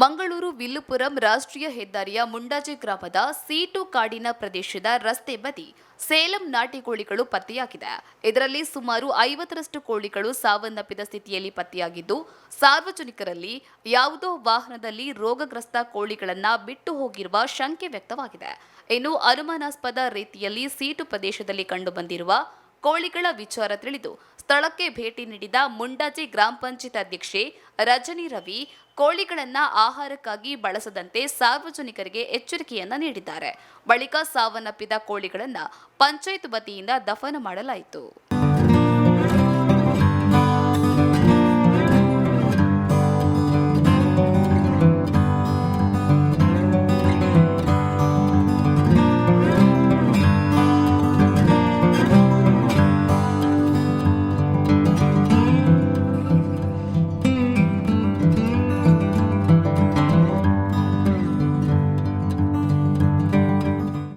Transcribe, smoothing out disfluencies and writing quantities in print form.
ಮಂಗಳೂರು ವಿಲ್ಲುಪುರಂ ರಾಷ್ಟ್ರೀಯ ಹೆದ್ದಾರಿಯ ಮುಂಡಾಜೆ ಗ್ರಾಮದ ಸೀಟು ಕಾಡಿನ ಪ್ರದೇಶದ ರಸ್ತೆ ಬದಿ ಸೇಲಂ ನಾಟಿ ಕೋಳಿಗಳು ಪತ್ತೆಯಾಗಿದೆ. ಇದರಲ್ಲಿ ಸುಮಾರು 50ರಷ್ಟು ಕೋಳಿಗಳು ಸಾವನ್ನಪ್ಪಿದ ಸ್ಥಿತಿಯಲ್ಲಿ ಪತ್ತೆಯಾಗಿದ್ದು, ಸಾರ್ವಜನಿಕರಲ್ಲಿ ಯಾವುದೋ ವಾಹನದಲ್ಲಿ ರೋಗಗ್ರಸ್ತ ಕೋಳಿಗಳನ್ನ ಬಿಟ್ಟು ಹೋಗಿರುವ ಶಂಕೆ ವ್ಯಕ್ತವಾಗಿದೆ. ಇನ್ನು ಅನುಮಾನಾಸ್ಪದ ರೀತಿಯಲ್ಲಿ ಸೀಟು ಪ್ರದೇಶದಲ್ಲಿ ಕಂಡುಬಂದಿರುವ ಕೋಳಿಗಳ ವಿಚಾರ ತಿಳಿದು ಸ್ಥಳಕ್ಕೆ ಭೇಟಿ ನೀಡಿದ ಮುಂಡಾಜೆ ಗ್ರಾಮ ಪಂಚಾಯತ್ ಅಧ್ಯಕ್ಷೆ ರಜನಿ ರವಿ ಕೋಳಿಗಳನ್ನ ಆಹಾರಕ್ಕಾಗಿ ಬಳಸದಂತೆ ಸಾರ್ವಜನಿಕರಿಗೆ ಎಚ್ಚರಿಕೆಯನ್ನ ನೀಡಿದ್ದಾರೆ. ಬಳಿಕ ಸಾವನ್ನಪ್ಪಿದ ಕೋಳಿಗಳನ್ನ ಪಂಚಾಯತ್ ವತಿಯಿಂದ ದಫನ ಮಾಡಲಾಯಿತು.